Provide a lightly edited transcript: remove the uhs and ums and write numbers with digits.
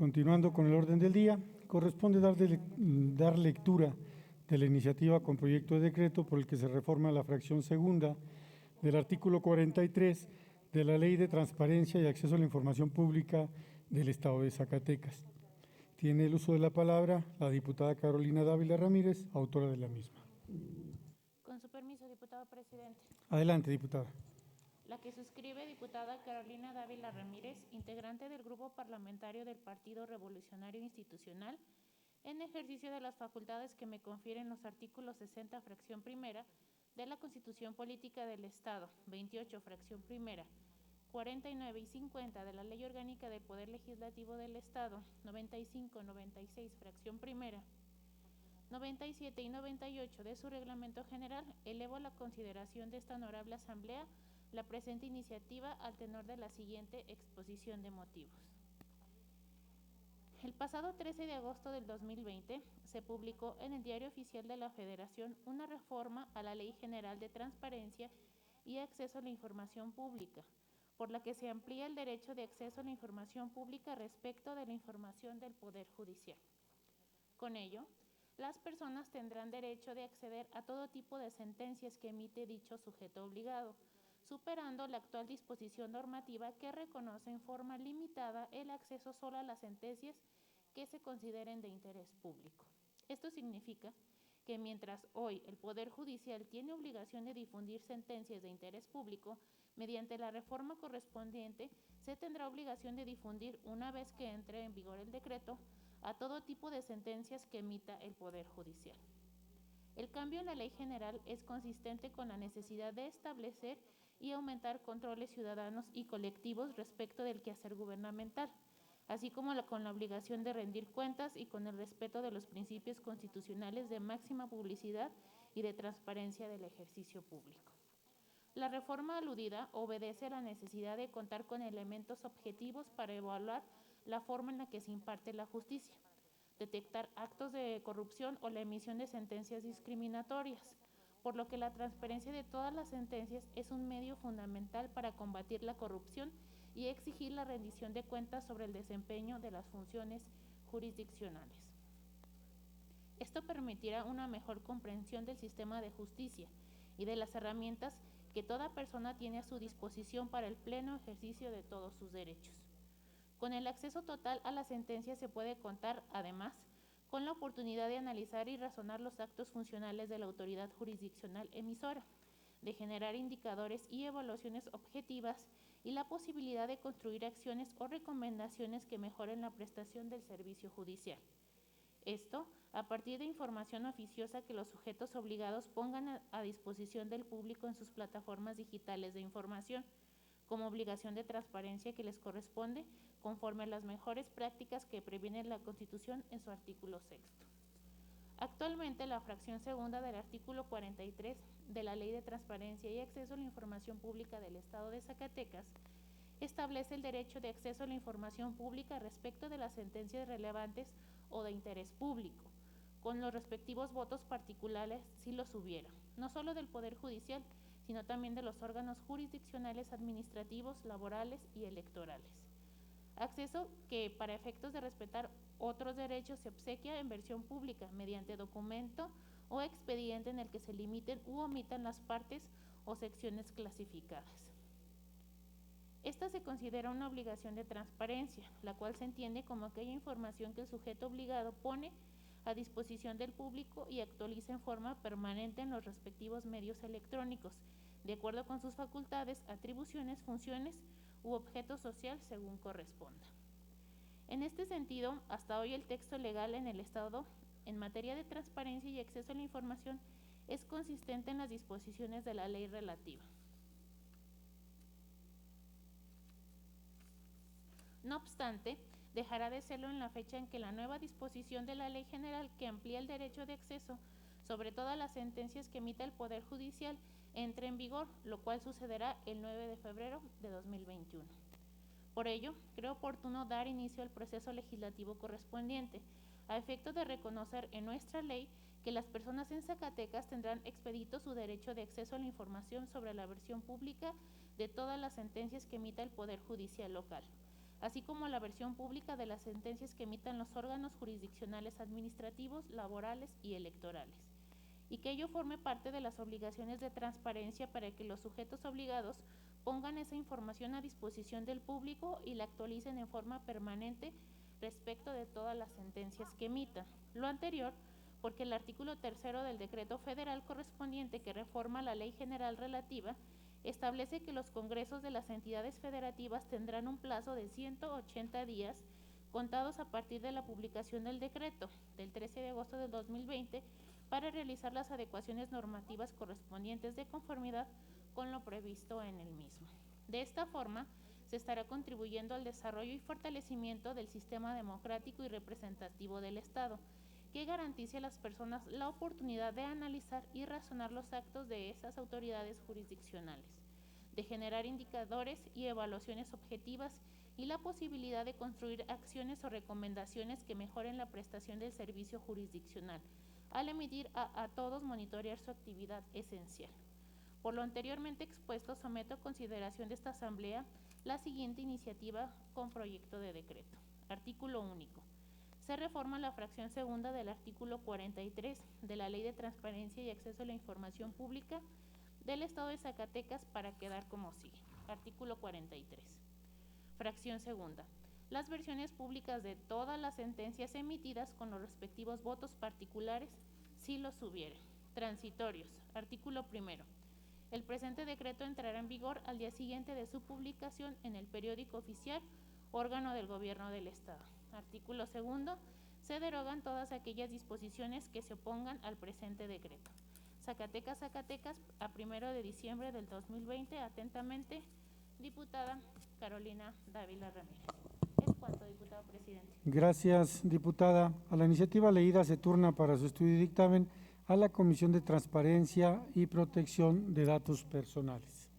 Continuando con el orden del día, corresponde dar lectura de la iniciativa con proyecto de decreto por el que se reforma la fracción segunda del artículo 43 de la Ley de Transparencia y Acceso a la Información Pública del Estado de Zacatecas. Tiene el uso de la palabra la diputada Carolina Dávila Ramírez, autora de la misma. Con su permiso, diputado presidente. Adelante, diputada. La que suscribe, diputada Carolina Dávila Ramírez, integrante del Grupo Parlamentario del Partido Revolucionario Institucional, en ejercicio de las facultades que me confieren los artículos 60, fracción primera, de la Constitución Política del Estado, 28, fracción primera, 49 y 50 de la Ley Orgánica del Poder Legislativo del Estado, 95, 96, fracción primera, 97 y 98 de su reglamento general, elevo a la consideración de esta honorable asamblea la presente iniciativa al tenor de la siguiente exposición de motivos. El pasado 13 de agosto del 2020 se publicó en el Diario Oficial de la Federación una reforma a la Ley General de Transparencia y Acceso a la Información Pública, por la que se amplía el derecho de acceso a la información pública respecto de la información del Poder Judicial. Con ello, las personas tendrán derecho de acceder a todo tipo de sentencias que emite dicho sujeto obligado, superando la actual disposición normativa que reconoce en forma limitada el acceso solo a las sentencias que se consideren de interés público. Esto significa que mientras hoy el Poder Judicial tiene obligación de difundir sentencias de interés público, mediante la reforma correspondiente se tendrá obligación de difundir, una vez que entre en vigor el decreto, a todo tipo de sentencias que emita el Poder Judicial. El cambio en la Ley General es consistente con la necesidad de establecer y aumentar controles ciudadanos y colectivos respecto del quehacer gubernamental, así como con la obligación de rendir cuentas y con el respeto de los principios constitucionales de máxima publicidad y de transparencia del ejercicio público. La reforma aludida obedece a la necesidad de contar con elementos objetivos para evaluar la forma en la que se imparte la justicia, detectar actos de corrupción o la emisión de sentencias discriminatorias, por lo que la transparencia de todas las sentencias es un medio fundamental para combatir la corrupción y exigir la rendición de cuentas sobre el desempeño de las funciones jurisdiccionales. Esto permitirá una mejor comprensión del sistema de justicia y de las herramientas que toda persona tiene a su disposición para el pleno ejercicio de todos sus derechos. Con el acceso total a las sentencias se puede contar, además, con la oportunidad de analizar y razonar los actos funcionales de la autoridad jurisdiccional emisora, de generar indicadores y evaluaciones objetivas y la posibilidad de construir acciones o recomendaciones que mejoren la prestación del servicio judicial. Esto a partir de información oficiosa que los sujetos obligados pongan a disposición del público en sus plataformas digitales de información, como obligación de transparencia que les corresponde conforme a las mejores prácticas que previene la Constitución en su artículo 6. Actualmente, la fracción segunda del artículo 43 de la Ley de Transparencia y Acceso a la Información Pública del Estado de Zacatecas establece el derecho de acceso a la información pública respecto de las sentencias relevantes o de interés público, con los respectivos votos particulares si los hubiera, no solo del Poder Judicial, sino también de los órganos jurisdiccionales administrativos, laborales y electorales. Acceso que, para efectos de respetar otros derechos, se obsequia en versión pública mediante documento o expediente en el que se limiten u omitan las partes o secciones clasificadas. Esta se considera una obligación de transparencia, la cual se entiende como aquella información que el sujeto obligado pone a disposición del público y actualiza en forma permanente en los respectivos medios electrónicos, de acuerdo con sus facultades, atribuciones, funciones u objeto social según corresponda. En este sentido, hasta hoy el texto legal en el Estado en materia de transparencia y acceso a la información es consistente en las disposiciones de la ley relativa. No obstante, dejará de serlo en la fecha en que la nueva disposición de la Ley General que amplía el derecho de acceso sobre todas las sentencias que emita el Poder Judicial entre en vigor, lo cual sucederá el 9 de febrero de 2021. Por ello, creo oportuno dar inicio al proceso legislativo correspondiente, a efecto de reconocer en nuestra ley que las personas en Zacatecas tendrán expedito su derecho de acceso a la información sobre la versión pública de todas las sentencias que emita el Poder Judicial local, así como la versión pública de las sentencias que emitan los órganos jurisdiccionales administrativos, laborales y electorales, y que ello forme parte de las obligaciones de transparencia para que los sujetos obligados pongan esa información a disposición del público y la actualicen en forma permanente respecto de todas las sentencias que emitan. Lo anterior, porque el artículo 3 del decreto federal correspondiente que reforma la Ley General relativa establece que los congresos de las entidades federativas tendrán un plazo de 180 días contados a partir de la publicación del decreto del 13 de agosto del 2020 para realizar las adecuaciones normativas correspondientes de conformidad con lo previsto en el mismo. De esta forma, se estará contribuyendo al desarrollo y fortalecimiento del sistema democrático y representativo del Estado, que garantice a las personas la oportunidad de analizar y razonar los actos de esas autoridades jurisdiccionales, de generar indicadores y evaluaciones objetivas y la posibilidad de construir acciones o recomendaciones que mejoren la prestación del servicio jurisdiccional, al emitir a todos monitorear su actividad esencial. Por lo anteriormente expuesto, someto a consideración de esta Asamblea la siguiente iniciativa con proyecto de decreto. Artículo único. Se reforma la fracción segunda del artículo 43 de la Ley de Transparencia y Acceso a la Información Pública del Estado de Zacatecas para quedar como sigue. Artículo 43. Fracción segunda. Las versiones públicas de todas las sentencias emitidas con los respectivos votos particulares, si los hubiere. Transitorios. Artículo primero. El presente decreto entrará en vigor al día siguiente de su publicación en el periódico oficial, órgano del Gobierno del Estado. Artículo segundo. Se derogan todas aquellas disposiciones que se opongan al presente decreto. Zacatecas, a 1 de diciembre del 2020. Atentamente, diputada Carolina Dávila Ramírez. Es cuanto, diputado presidente. Gracias, diputada. A la iniciativa leída se turna para su estudio y dictamen a la Comisión de Transparencia y Protección de Datos Personales.